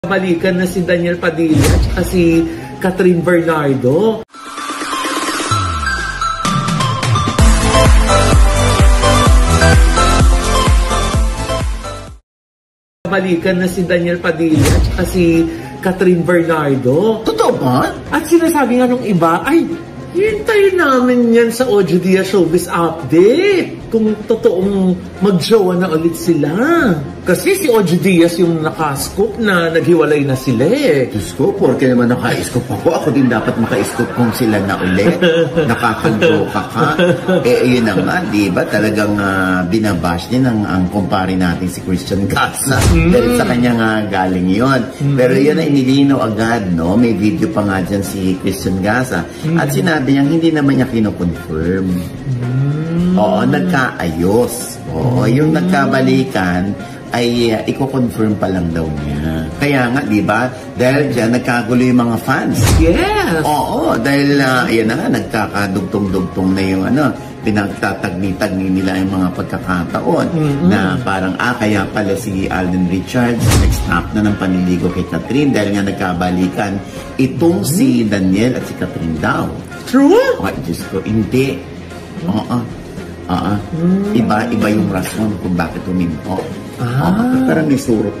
Balikan na si Daniel Padilla at saka si Catherine Bernardo. Balikan na si Daniel Padilla at saka si Catherine Bernardo. Totoo ba? At sinasabi nga nung iba, ay, hintayin namin yan sa Ojo Diaz Showbiz Update. Kung totoong mag-jowa na ulit sila. Kasi si Ojo Diaz yung nakascoop na naghiwalay na sila eh. Diyos ko, porque naman naka-scoop ako. Ako din dapat maka-scoop kung sila na ulit. Nakakaloka ka. Yun na nga, di ba? Talagang binabash niya ang kumpare natin si Christian Gaza. Dahil sa kanya nga galing yun. Pero yun na inilinaw agad, no? May video pa nga dyan si Christian Gaza. At sinabi niya, hindi naman niya kino-confirm. Oo, nagkaayos. Oo, yung nagkabalikan ay i-confirm pa lang daw niya. Kaya nga, di ba? Dahil dyan, nagkagulo yung mga fans. Yes! Oo, dahil yan na nga, nagkakadugtong-dugtong na yung pinagtatagni-tagni nila yung mga pagkakataon na parang, kaya pala si Alden Richards nag-stop na ng paniligo kay Catherine dahil nga nagkabalikan itong si Daniel at si Catherine daw. True? Ay, Diyos ko, hindi. Oo. Iba yung rason kung bakit huminto. Parang may surot.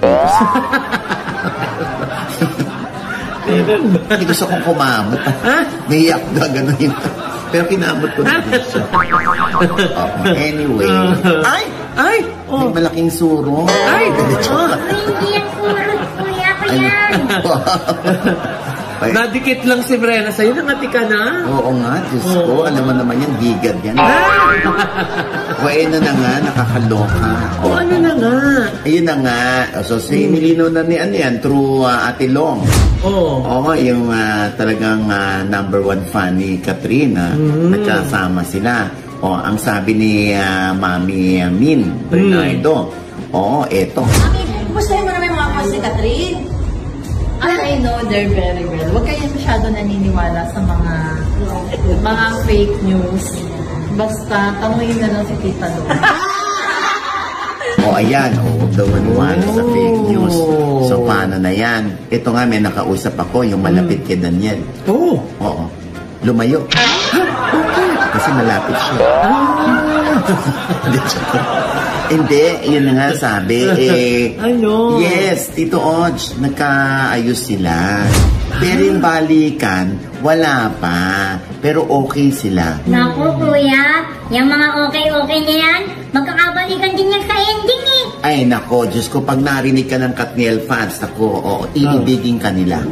Hindi gusto kong kumamot. Naiyak na gano'n. Pero kinamot ko na din siya. Anyway. Ay! May malaking surot. Ay! Hindi yan surot, kuya. Ayan! Nadikit lang si Brenna sa'yo, nangati ka na? Oo nga, Diyos ko. Alam mo naman yan, bigad yan. Na nga, nakakaloka. Ano na nga? Ayun na nga. So, nilinaw na ni yan through Ate Long. Oo, yung talagang number one fan ni Catherine. Nagkasama sila. Ang sabi ni Mami Min Bernardo. Eto. Mami, kumustahin mo naman yung mga fans ni Catherine? I know they're very well. Huwag kayo masyado naniniwala sa mga fake news. Basta, tanungin na lang si Tita Lo. Ayan. Huwag daw maniwala sa fake news. So, paano na yan? Ito nga, may nakausap ako, yung malapit kay Daniel. Oo. Lumayo. Kasi malapit siya. Hindi, yun na nga sabi. Ano? Yes, Tito Oj, nagkaayos sila. Pero yung balikan, wala pa. Pero okay sila. Naku, kuya. Yung mga okay niya yan, magkakabalikan din yan sa ending eh. Ay, nako, Diyos ko, pag narinig ka ng Katniel fans, ako, iibigin ka nila.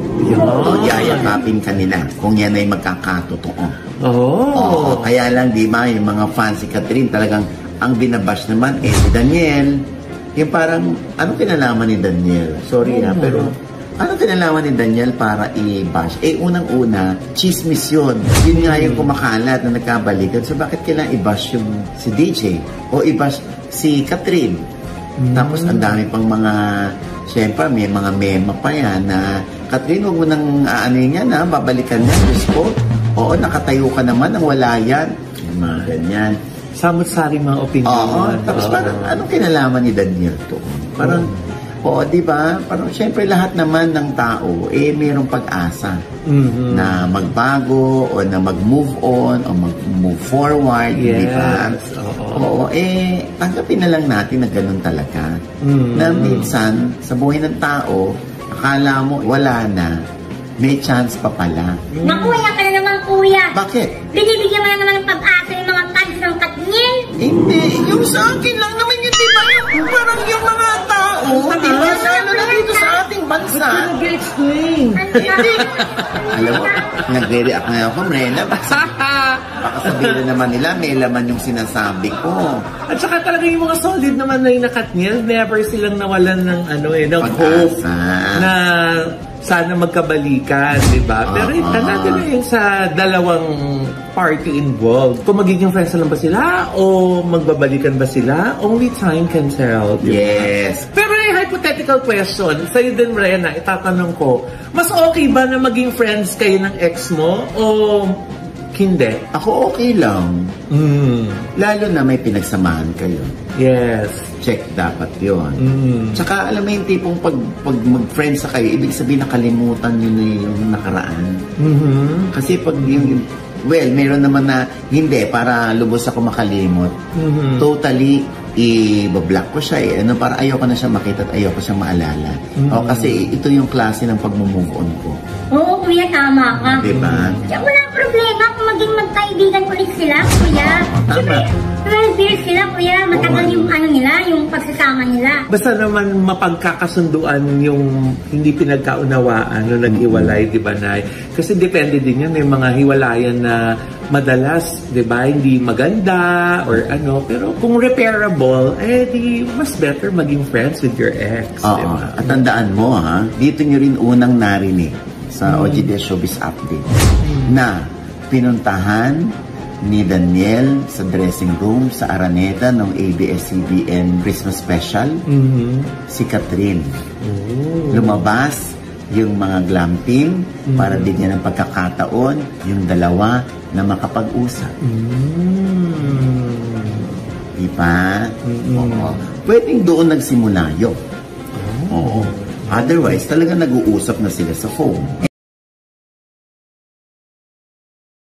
Yayakapin ka nila kung yan ay magkakatotoo. Kaya lang, di ba, yung mga fans si Catherine talagang ang binabash naman si Daniel. Yung parang, ano kinalaman ni Daniel? Sorry pero ano kinalaman ni Daniel para i-bash? Unang-una, chismis yun. Yun nga yung kumakalat na nagkabalikan. So bakit kailangan i-bash yung si DJ? O i-bash si Catherine? Tapos ang dami pang mga, syempre may mga mema pa yan na, Catherine, huwag mo nang yan babalikan yan. Diyos ko, nakatayo ka naman nang wala yan. Yung mga ganyan. Samot-saring mga opinion. Tapos parang, anong kinalaman ni Daniel to? Parang, di ba? Parang, syempre, lahat naman ng tao, mayroong pag-asa na magbago, o na mag-move on, o mag-move forward, di ba? Tanggapin na lang natin na ganun talaga. Na minsan, sa buhay ng tao, akala mo, wala na, may chance pa pala. Nakuya ka na naman, kuya. Bakit? Binibigyan mo na naman ng pag-asa yung mga fans ng Catherine. Hindi, yung sa akin lang naman yun, di ba? Parang yung mga tao, di ba? Lalo na dito sa ating bansa. Nag-explain. Hindi. Alam mo, nagre-react na ako, Mrena. Baka sabihin naman nila, may laman yung sinasabi ko. At saka talaga yung mga solid naman na yung Catherine, never silang nawalan ng ng hope na sana magkabalikan, di ba? Pero natin na yung sa dalawang party involved. Kung magiging friends na lang ba sila o magbabalikan ba sila? Only time can tell. Yes. Pero yung hypothetical question, sa'yo din, Rena, itatanong ko, mas okay ba na maging friends kayo ng ex mo o hindi? Ako okay lang. Lalo na may pinagsamahan kayo. Yes. check dapat yun. Tsaka alam mo yung tipong pag mag-friends sa kayo, ibig sabihin nakalimutan nyo na yung nakaraan. Kasi pag yung, well, meron naman na hindi, para lubos ako makalimot. Totally, i-block ko siya eh. Ano, para ayoko na siya makita at ayoko siyang maalala. O, kasi ito yung klase ng pag-move on ko. Oo, kuya, tama ka. Diba? Wala problema kung maging magkaibigan ulit sila, kuya. Tama. 12 years sila, kuya. Matagal yung ano nila, yung pagsasama nila. Basta naman mapagkakasunduan yung hindi pinagkaunawaan nung nag-iwalay, di ba, Nay? Kasi depende din yan. May mga hiwalayan na madalas, di ba, hindi maganda or ano. Pero kung repairable, eh di mas better maging friends with your ex. Diba? At tandaan mo, ha, dito nyo rin unang narinig sa OGD Showbiz Update na pinuntahan ni Daniel sa dressing room sa Araneta ng ABS-CBN Christmas Special si Catherine. Lumabas yung mga glam team para bigyan ng pagkakataon yung dalawa na makapag-usap. Diba? Oo. Pwedeng doon nagsimula yun. Oo. Otherwise, talaga nag-uusap na sila sa phone.